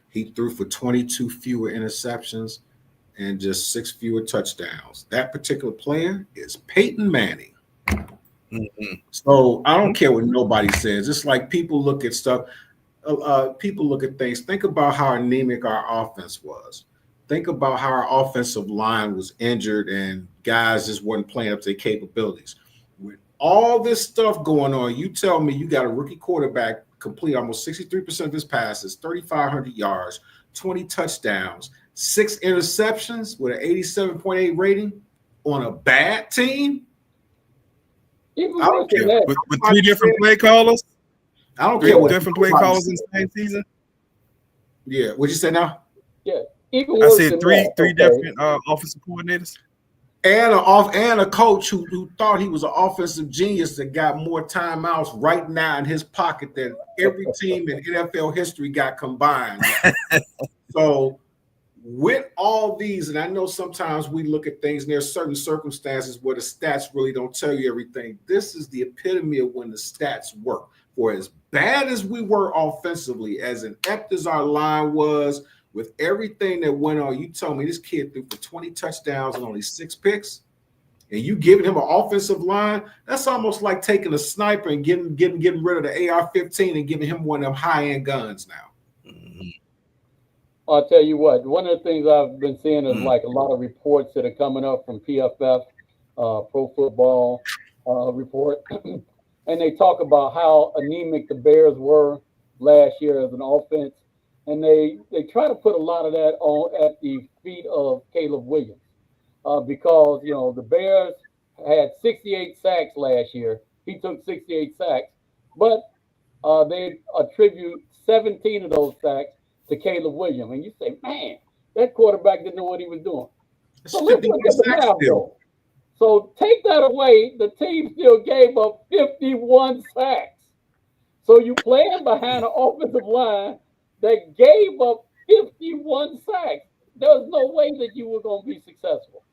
he threw for 22 fewer interceptions and just 6 fewer touchdowns. That particular player is Peyton Manning. Mm-hmm. So I don't care what nobody says. It's like people look at stuff. People look at things. Think about how anemic our offense was. Think about how our offensive line was injured and guys just weren't playing up to their capabilities. With all this stuff going on, you tell me you got a rookie quarterback complete almost 63% of his passes, 3,500 yards, 20 touchdowns, 6 interceptions with an 87.8 rating on a bad team. I don't care. With 3 different play callers? I don't care what different play callers in the same season? Yeah. What'd you say now? Yeah. I said three different offensive coordinators. And a coach who thought he was an offensive genius that got more timeouts right now in his pocket than every team in NFL history got combined. So with all these, and I know sometimes we look at things and there's certain circumstances where the stats really don't tell you everything. This is the epitome of when the stats work. For as bad as we were offensively, as inept as our line was, with everything that went on, you told me this kid threw for 20 touchdowns and only 6 picks, and you giving him an offensive line, that's almost like taking a sniper and getting rid of the AR-15 and giving him one of them high-end guns now. I'll tell you what, one of the things I've been seeing is like a lot of reports that are coming up from PFF, Pro Football Report, and they talk about how anemic the Bears were last year as an offense, and they try to put a lot of that on at the feet of Caleb Williams, because the Bears had 68 sacks last year. He took 68 sacks, but they attribute 17 of those sacks to Caleb Williams. And you say, man, that quarterback didn't know what he was doing. So let's look at the math though. So take that away, the team still gave up 51 sacks. So you playing behind an offensive line that gave up 51 sacks. There's no way that you were going to be successful.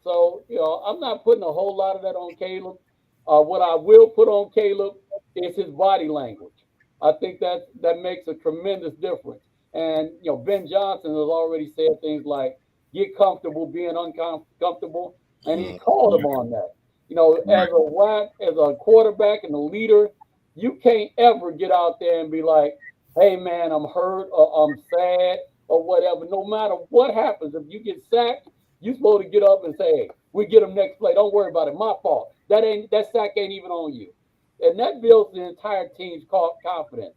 So, I'm not putting a whole lot of that on Caleb. What I will put on Caleb is his body language. I think that makes a tremendous difference. And Ben Johnson has already said things like get comfortable being uncomfortable, and he called him on that. Right. As a quarterback and a leader, you can't ever get out there and be like, "Hey man, I'm hurt or I'm sad or whatever." No matter what happens, if you get sacked, you're supposed to get up and say, "Hey, we get them next play. Don't worry about it. My fault. That sack ain't even on you." And that builds the entire team's confidence.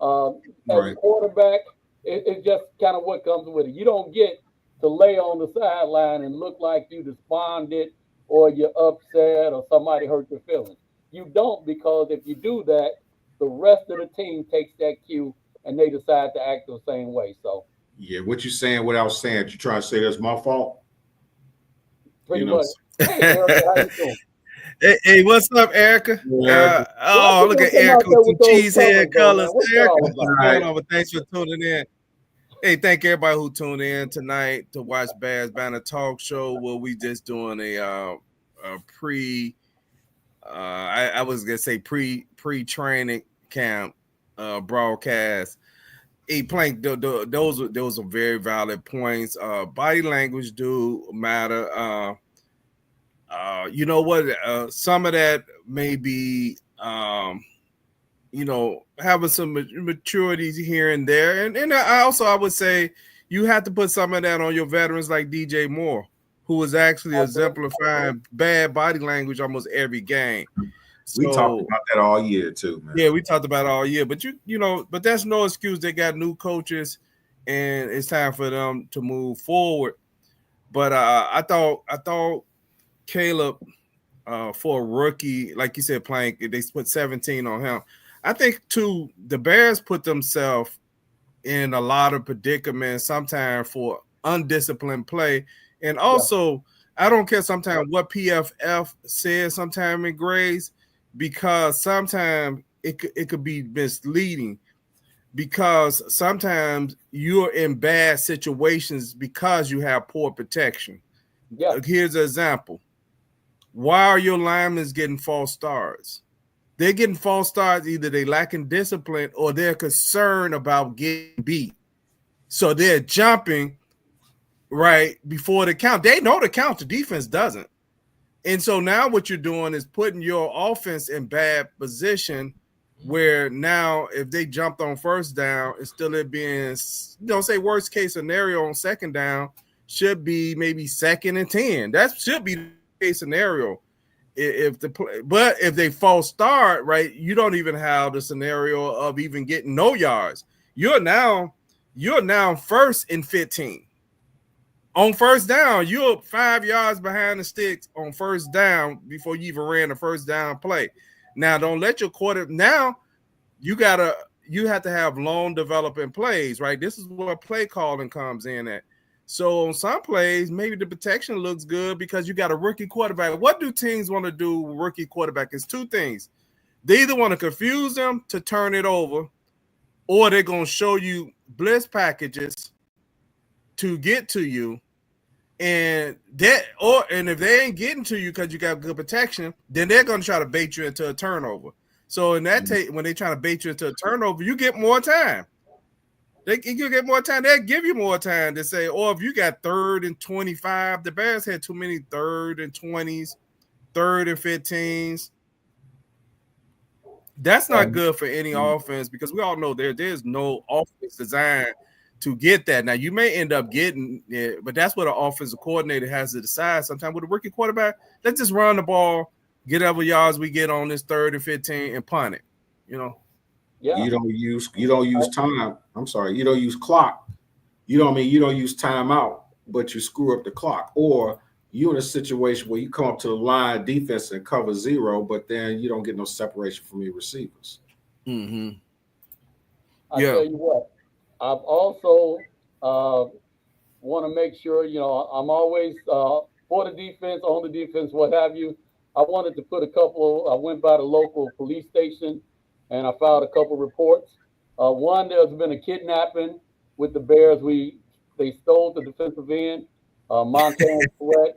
As a Right. quarterback, it's just kind of what comes with it. You don't get to lay on the sideline and look like you despondent or you're upset or somebody hurt your feelings. You don't, because if you do that, the rest of the team takes that cue and they decide to act the same way. So Yeah. What you saying without saying? You trying to say that's my fault? You pretty know. much, hey Erica, how you doing? Hey, what's up, Erica? Yeah. Why Oh, you look gonna at come Erica out there with with some those cheese head colors though, man? colors. What's that Erica, all what's about? going Right. on? But thanks for tuning in. Hey, thank everybody who tuned in tonight to watch Bears Banter Talk Show, where we just doing a pre I was gonna say pre training camp broadcast. Hey, Plank, those are very valid points. Body language do matter. You know what? Some of that may be, having some maturities here and there, and I would say you have to put some of that on your veterans like DJ Moore, who was actually Absolutely. exemplifying bad body language almost every game. We talked So about that all year too, man. yeah, we talked about it all year, but but that's no excuse. They got new coaches, and it's time for them to move forward. But I thought Caleb, for a rookie, like you said, playing, they put 17 on him. I think too, the Bears put themselves in a lot of predicaments sometimes for undisciplined play, and Yeah. also I don't care sometimes what PFF says sometimes in grades, because sometimes it could be misleading, because sometimes you're in bad situations because you have poor protection. Yeah. Here's an example. Why are your linemen getting false starts? They're getting false starts. Either they lacking discipline or they're concerned about getting beat. So they're jumping right before the count. They know the count. The defense doesn't. And so now what you're doing is putting your offense in bad position, where now if they jumped on first down, instead of it being, say worst case scenario on second down, should be maybe 2nd and 10. That should be the case scenario. But if they false start, right, you don't even have the scenario of even getting no yards. You're now 1st and 15. On first down, you're 5 yards behind the sticks on first down before you even ran the first down play. Now, don't let your quarter. Now, you have to have long developing plays, right? This is where play calling comes in at. So on some plays, maybe the protection looks good because you got a rookie quarterback. What do teams want to do with rookie quarterback? It's two things. They either want to confuse them to turn it over, or they're going to show you blitz packages to get to you. And if they ain't getting to you because you got good protection, then they're going to try to bait you into a turnover. So in that when they try to bait you into a turnover, you get more time. You get more time. They give you more time to say, or if you got 3rd and 25, the Bears had too many 3rd and 20s, 3rd and 15s. That's not good for any offense, because we all know there's no offense designed to get that. Now you may end up getting it, but that's what an offensive coordinator has to decide. Sometimes with a rookie quarterback, let's just run the ball, get whatever yards we get on this 3rd and 15 and punt it. Yeah. You don't use time. I'm sorry, you don't use clock. You don't use timeout, but you screw up the clock. Or you in a situation where you come up to the line defense and cover 0, but then you don't get no separation from your receivers. Mm-hmm. I tell you what, I've also want to make sure, I'm always for the defense, on the defense, what have you. I wanted to put I went by the local police station and I filed a couple reports. One, there's been a kidnapping with the Bears. They stole the defensive end. Montez Sweat.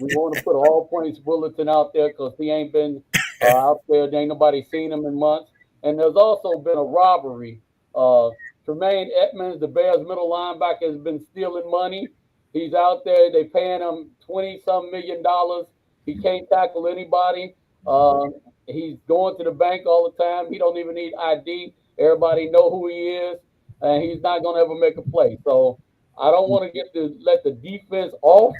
We want to put all points bulletin out there because he ain't been out there. Ain't nobody seen him in months. And there's also been a robbery. Tremaine Edmonds, the Bears middle linebacker, has been stealing money. He's out there. They paying him $20-some million. He can't tackle anybody. He's going to the bank all the time. He don't even need ID. Everybody know who he is, and he's not going to ever make a play. So I don't want to let the defense off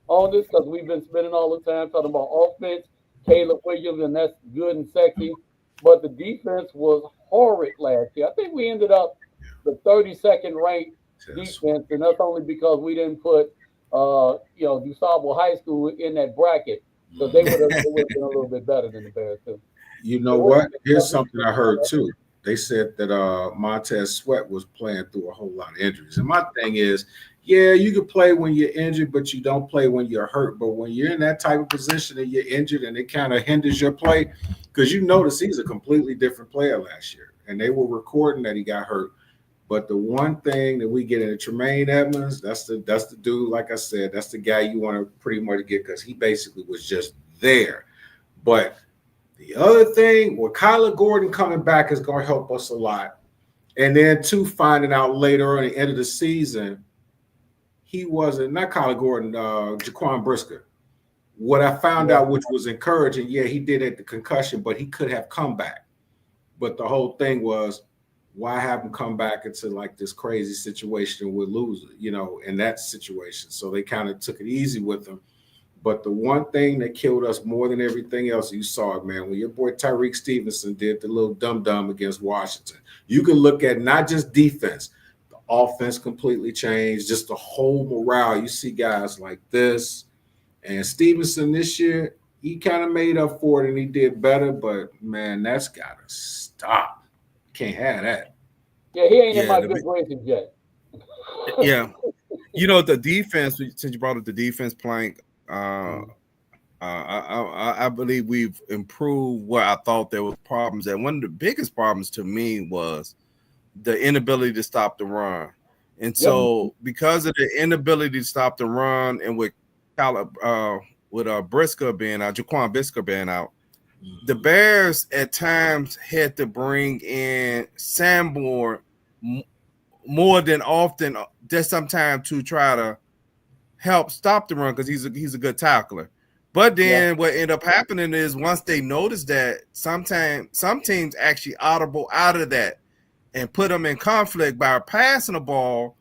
on this because we've been spending all the time talking about offense, Caleb Williams, and that's good and sexy. But the defense was horrid last year. I think we ended up the 32nd ranked defense, and that's only because we didn't put DuSable High School in that bracket because they would have been a little bit better than the Bears too. You know what? Here's something I heard too. They said that Montez Sweat was playing through a whole lot of injuries. And my thing is, yeah, you can play when you're injured, but you don't play when you're hurt. But when you're in that type of position and you're injured and it kind of hinders your play, because you notice he's a completely different player last year. And they were recording that he got hurt. But the one thing that we get into Tremaine Edmonds, that's the dude, like I said, that's the guy you want to pretty much get because he basically was just there. But the other thing, well, Kyler Gordon coming back is going to help us a lot. And then, too, finding out later on at the end of the season, he wasn't, not Kyler Gordon, Jaquan Brisker. What I found out, which was encouraging, yeah, he did at the concussion, but he could have come back. But the whole thing was, why have him come back into like this crazy situation with loser, in that situation? So they kind of took it easy with him. But the one thing that killed us more than everything else, you saw it, man, when your boy Tyreek Stevenson did the little dum-dum against Washington. You can look at not just defense, the offense completely changed, just the whole morale. You see guys like this. And Stevenson this year, he kind of made up for it and he did better. But, man, that's got to stop. Can't have that. Yeah, he ain't in my good graces yet. Yeah. The defense, since you brought up the defense plank, I believe we've improved where I thought there were problems. And one of the biggest problems to me was the inability to stop the run. And so because of the inability to stop the run and with Brisker being out, Jaquan Brisker being out, the Bears at times had to bring in Sanborn more than often, just sometimes to try to help stop the run because he's a good tackler. But then what ended up happening is once they noticed that some teams actually audible out of that and put them in conflict by passing the ball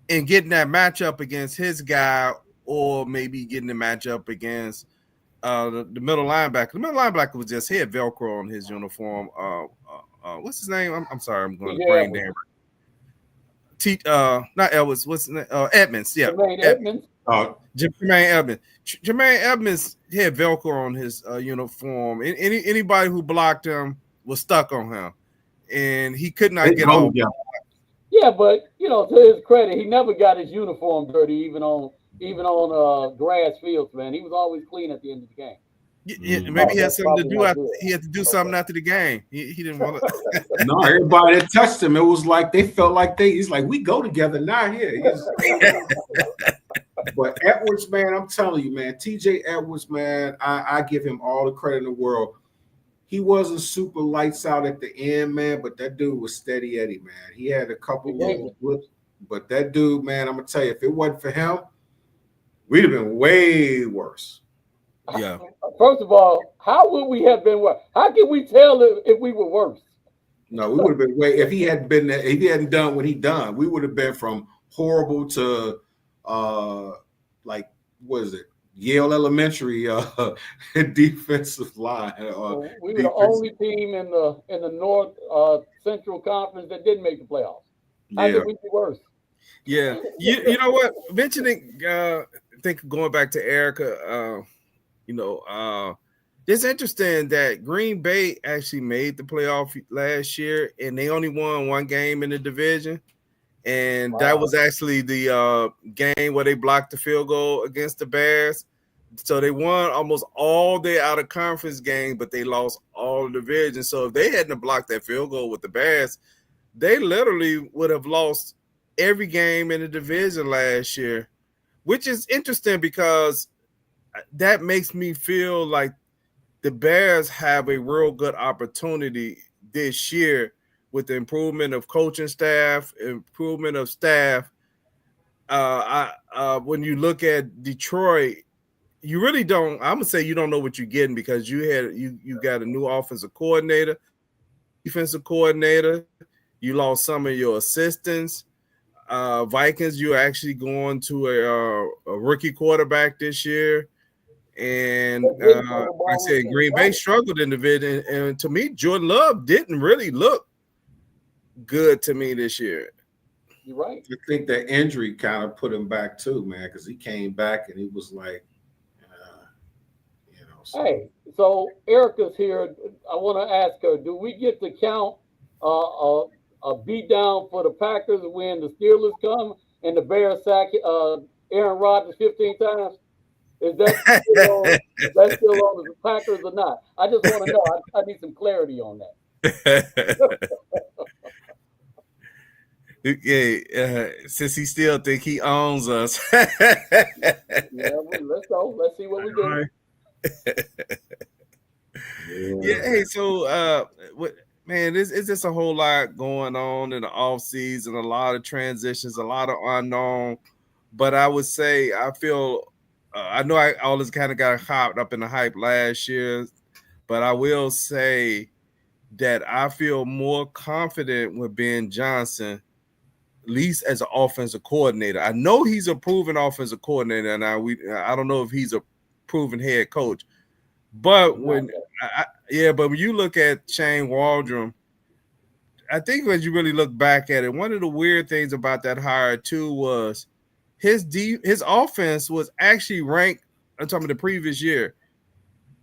and getting that matchup against his guy or maybe getting the matchup against the middle linebacker. The middle linebacker was just, he had Velcro on his uniform. What's his name? I'm sorry, I'm going to brain damage. Not Edwards. What's his name? Edmonds. Yeah, Jermaine Edmonds. Jermaine Edmonds. Jermaine Edmonds had Velcro on his uniform. Anybody who blocked him was stuck on him, and he could not get off. Yeah, but to his credit, he never got his uniform dirty, even on grass fields, man. He was always clean at the end of the game. Yeah, maybe he had something to do. He had to do something after the game. He didn't want to. No, everybody that touched him, it was like they felt like he's like, we go together now here. But Edwards, man, I'm telling you, man, TJ Edwards, man, I give him all the credit in the world. He wasn't super lights out at the end, man, but that dude was steady Eddie, man. He had a couple little blips, but that dude, man, I'm gonna tell you, if it wasn't for him, we'd have been way worse. Yeah. First of all, how would we have been worse? How can we tell if we were worse? No, we would have been way. If he hadn't done what he done, we would have been from horrible to like what is it? Yale Elementary defensive line. We were the only team in the North Central Conference that didn't make the playoffs. How could we be worse? Yeah, you know what? Mentioning, I think going back to Erica, it's interesting that Green Bay actually made the playoff last year, and they only won one game in the division, and that was actually the game where they blocked the field goal against the Bears. So they won almost all their out of conference games, but they lost all the division. So if they hadn't blocked that field goal with the Bears, they literally would have lost every game in the division last year. which is interesting because that makes me feel like the Bears have a real good opportunity this year with the improvement of coaching staff, improvement of staff. When you look at Detroit, you really don't. I'm gonna say you don't know what you're getting because you got a new offensive coordinator, defensive coordinator. You lost some of your assistants. Vikings, you're actually going to a rookie quarterback this year. And like I said, Green Bay struggled in the division. And to me, Jordan Love didn't really look good to me this year. You're right. I think that injury kind of put him back too, man, because he came back and he was like, So. Hey, so Erica's here. I want to ask her: do we get to count a beat down for the Packers when the Steelers come and the Bears sack Aaron Rodgers 15 times? Is that still on the Packers or not? I just want to know. I need some clarity on that. Since he still think he owns us. Let's go. Let's see what we do. Yeah. Hey, so man, it's just a whole lot going on in the off season, a lot of transitions, a lot of unknown. But I would say I feel I know I always kind of got hopped up in the hype last year, but I will say that I feel more confident with Ben Johnson, at least as an offensive coordinator. I know he's a proven offensive coordinator, and I don't know if he's a proven head coach. But when you look at Shane Waldron, I think when you really look back at it, one of the weird things about that hire too was his offense was actually ranked. I'm talking about the previous year.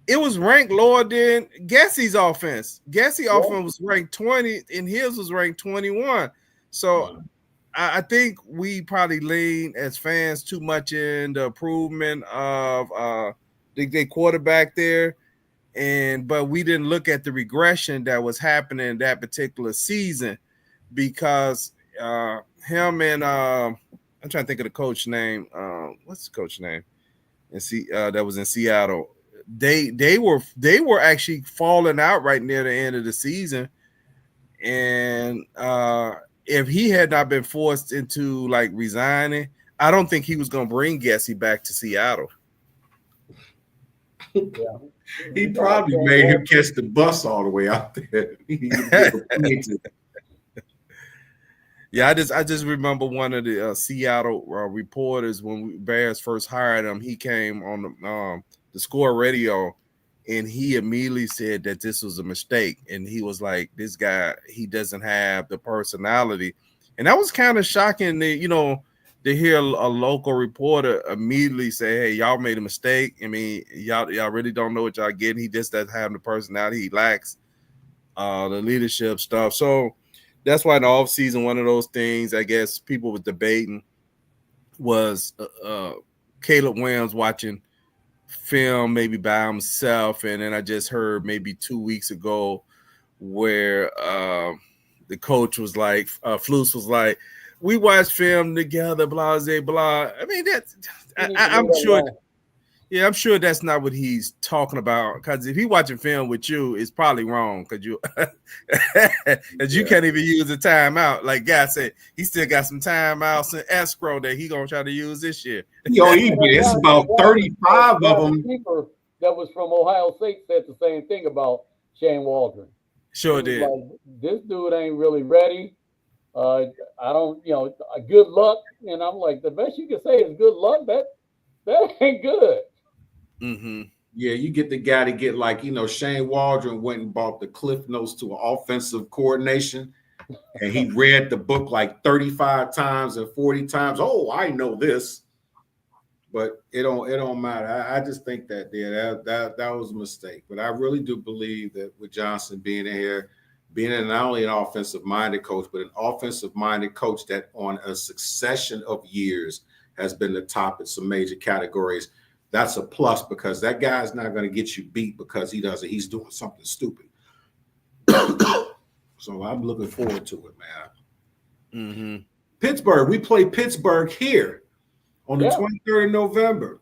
It was ranked lower than Gessie's offense. Gessie offense was ranked 20, and his was ranked 21. So I think we probably lean as fans too much in the improvement of the quarterback there, but we didn't look at the regression that was happening that particular season because him and I'm trying to think of the coach name. What's the coach name? That was in Seattle. They were actually falling out right near the end of the season, and if he had not been forced into like resigning, I don't think he was going to bring Gessie back to Seattle. Yeah. He probably made him catch the bus all the way out there. Yeah, I just remember one of the Seattle reporters when Bears first hired him. He came on the Score radio, and he immediately said that this was a mistake. And he was like, "This guy, he doesn't have the personality," and that was kind of shocking. To hear a local reporter immediately say, "Hey, y'all made a mistake. I mean, y'all really don't know what y'all getting. He just doesn't have the personality. He lacks the leadership stuff." So that's why in the offseason, one of those things I guess people were debating was Caleb Williams watching film maybe by himself. And then I just heard maybe 2 weeks ago where the coach was like, Flus was like, "We watched film together, blah, blah, blah." I mean, I'm sure. Yeah, I'm sure that's not what he's talking about. Because if he's watching film with you, it's probably wrong. Because you can't even use a timeout. Like Guy said, he still got some timeouts and escrow that he gonna try to use this year. It's about 35 of them. That was from Ohio State said the same thing about Shane Waldron. Sure did. Like, this dude ain't really ready. I don't, good luck. And I'm like, the best you can say is good luck. That ain't good. Mm-hmm. Yeah, you get the guy to get like, Shane Waldron went and bought the Cliff Notes to an offensive coordination, and he read the book like 35 times and 40 times. Oh, I know this, but it don't matter. I just think that that was a mistake. But I really do believe that with Johnson being in here, being not only an offensive-minded coach, but an offensive-minded coach that on a succession of years has been the top in some major categories. That's a plus because that guy's not going to get you beat because he's doing something stupid. So I'm looking forward to it, man. Mm-hmm. Pittsburgh, we play Pittsburgh here on the 23rd of November.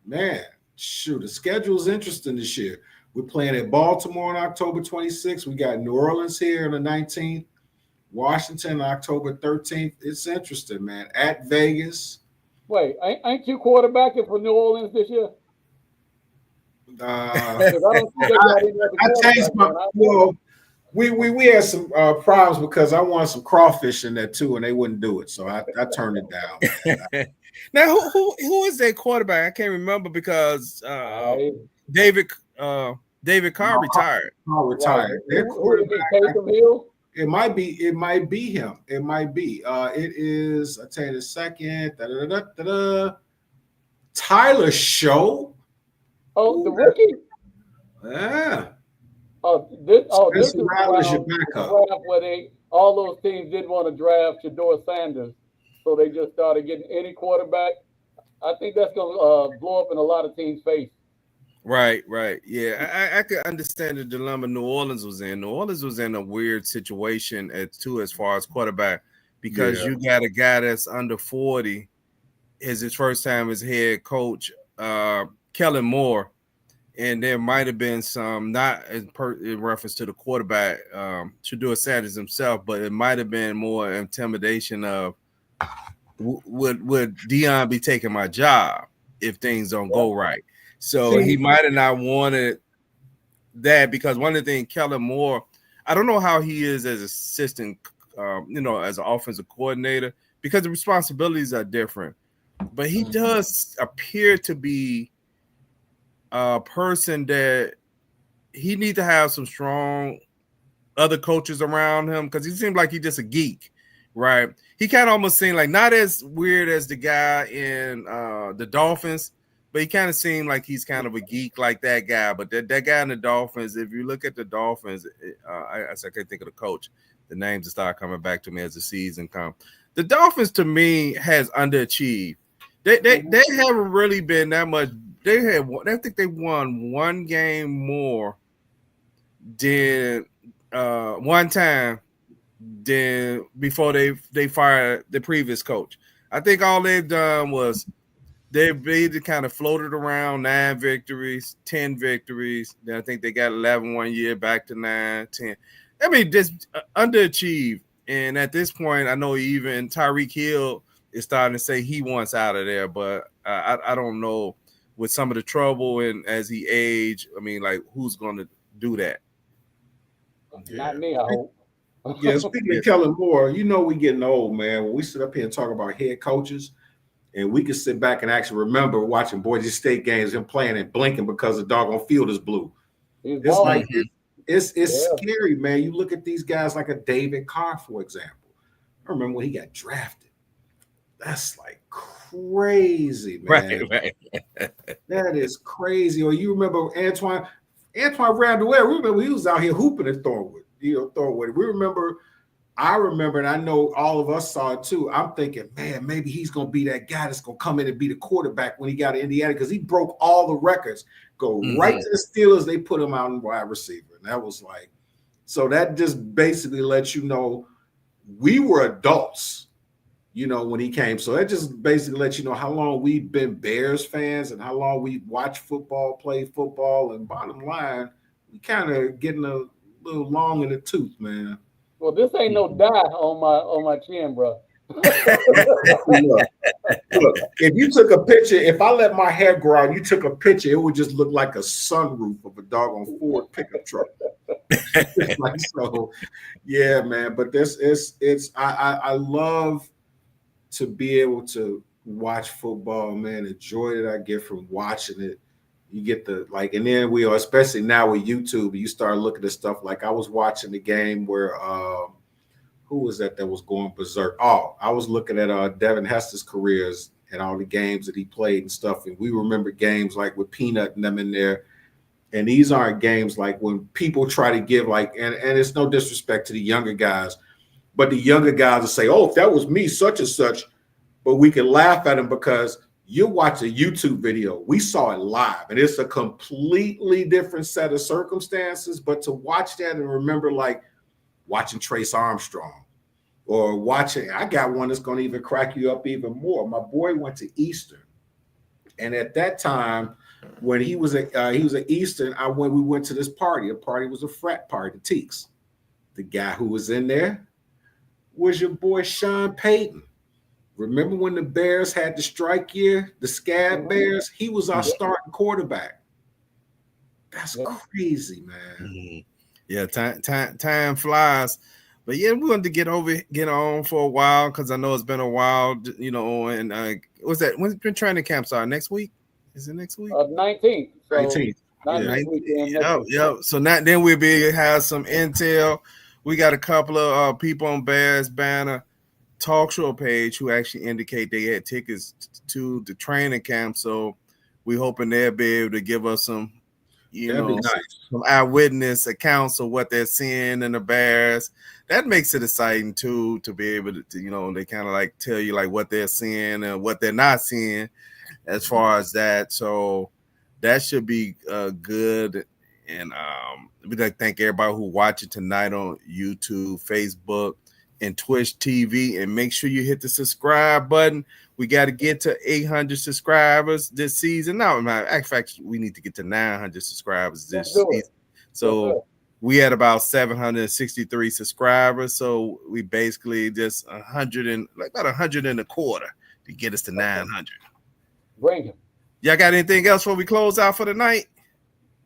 Man, shoot, the schedule is interesting this year. We're playing at Baltimore on October 26th. We got New Orleans here on the 19th, Washington on October 13th. It's interesting, man. At Vegas. Wait, ain't you quarterbacking for New Orleans this year? I changed my. Well, we had some problems because I wanted some crawfish in there too, and they wouldn't do it, so I turned it down. Now, who is that quarterback? I can't remember because David Carr retired. Carr retired. Their quarterback. It might be him. It might be. It is. I'll tell you in a second. Tyler Show. Oh, the rookie. Yeah. This is your backup. Where all those teams didn't want to draft Shedeur Sanders, so they just started getting any quarterback. I think that's going to blow up in a lot of teams' face. Right. Yeah, I could understand the dilemma New Orleans was in. New Orleans was in a weird situation as far as quarterback, because you got a guy that's under 40, is his first time as head coach, Kellen Moore. And there might have been some, not in reference to the quarterback, Shedeur Sanders himself, but it might have been more intimidation of, would Deion be taking my job if things don't go right? So he might have not wanted that, because one of the things Kellen Moore, I don't know how he is as assistant, as an offensive coordinator, because the responsibilities are different. But he does appear to be a person that he needs to have some strong other coaches around him, because he seems like he's just a geek, right? He kind of almost seemed like not as weird as the guy in the Dolphins, but he kind of seemed like he's kind of a geek like that guy. But that guy in the Dolphins, if you look at the Dolphins, I can't think of the coach. The names start coming back to me as the season comes. The Dolphins, to me, has underachieved. They haven't really been that much. I think they won one game more than one time than before they fired the previous coach. I think all they've done was they've basically kind of floated around 9 victories, 10 victories. Then I think they got 11 one year, back to 9, 10. I mean, just underachieved. And at this point, I know even Tyreek Hill is starting to say he wants out of there, but I don't know. With some of the trouble and as he age, I mean, like, who's going to do that? Not me, I hope. Speaking of Kellen Moore, we getting old, man. When we sit up here and talk about head coaches, and we can sit back and actually remember watching Boise State games and playing and blinking because the doggone field is blue. It's scary, man. You look at these guys like a David Carr, for example. I remember when he got drafted. That's like crazy, man. Right. That is crazy. Or you remember Antoine Randall? Remember he was out here hooping at Thornwood. I remember, and I know all of us saw it too. I'm thinking, man, maybe he's gonna be that guy that's gonna come in and be the quarterback when he got to Indiana, because he broke all the records. Go right to the Steelers, they put him out in wide receiver, and that was like, so that just basically lets you know we were adults. When he came. So that just basically lets you know how long we've been Bears fans and how long we watch football, play football. And bottom line, we kind of getting a little long in the tooth, man. Well, this ain't no dye on my chin, bro. Look, if you took a picture, if I let my hair grow out, you took a picture, it would just look like a sunroof of a doggone Ford pickup truck. So, yeah, man. But I love to be able to watch football, man. The joy that I get from watching it. You get and then we are, especially now with YouTube, you start looking at stuff like I was watching the game where who was that was going berserk? Oh, I was looking at Devin Hester's careers and all the games that he played and stuff. And we remember games like with Peanut and them in there. And these aren't games like when people try to give and it's no disrespect to the younger guys, but the younger guys will say, oh, if that was me, such and such, but we can laugh at them because you watch a YouTube video. We saw it live, and it's a completely different set of circumstances. But to watch that and remember, like watching Trace Armstrong or watching. I got one that's going to even crack you up even more. My boy went to Eastern, and at that time, when he was at Eastern, we went to this party. The party was a frat party, the Teeks. The guy who was in there was your boy Sean Payton. Remember when the Bears had the strike year, the Scab Bears? He was our starting quarterback. That's crazy, man. Yeah, time flies. But yeah, we wanted to get on for a while because I know it's been a while, you know. And what's that? When's training camp start? Next week? Is it next week? 19th. So 19th. Not Yeah. next weekend. Yep. So then we'll be able to have some intel. We got a couple of people on Bears Banter Talk Show page who actually indicate they had tickets to the training camp. So we're hoping they'll be able to give us some, some eyewitness accounts of what they're seeing in the Bears. That makes it exciting too, to be able to, they kind of like tell you like what they're seeing and what they're not seeing as far as that. So that should be good. And we'd like to thank everybody who watching tonight on YouTube, Facebook, and Twitch TV. And make sure you hit the subscribe button. We got to get to 800 subscribers this season. No, in fact, we need to get to 900 subscribers this season. So we had about 763 subscribers. So we basically just 100 and like about 100 and a quarter to get us to 900. Bring him. Y'all got anything else before we close out for the night?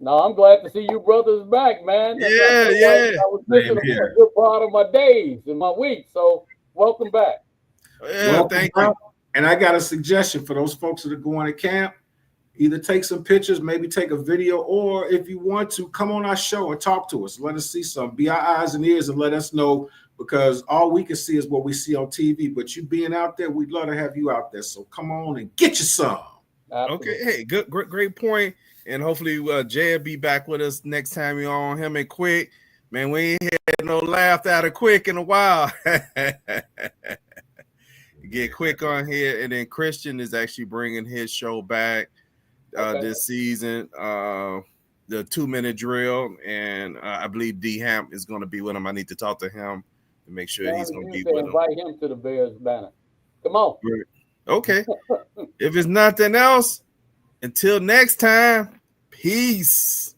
No, I'm glad to see you brothers back, man. Yeah. I was missing a good part of my days and my week. So welcome back. Yeah, thank you. And I got a suggestion for those folks that are going to camp. Either take some pictures, maybe take a video, or if you want to, come on our show and talk to us. Let us see some. Be our eyes and ears and let us know, because all we can see is what we see on TV. But you being out there, we'd love to have you out there. So come on and get you some. Absolutely. Okay, hey, great point. And hopefully Jay will be back with us next time you're on. Him and Quick. Man, we ain't had no laugh out of Quick in a while. Get Quick on here. And then Christian is actually bringing his show back this season, the 2-minute drill. And I believe D Hamp is going to be with him. I need to talk to him to make sure he's going to be with him. Invite him to the Bears Banner. Come on. Okay. If it's nothing else, until next time, peace.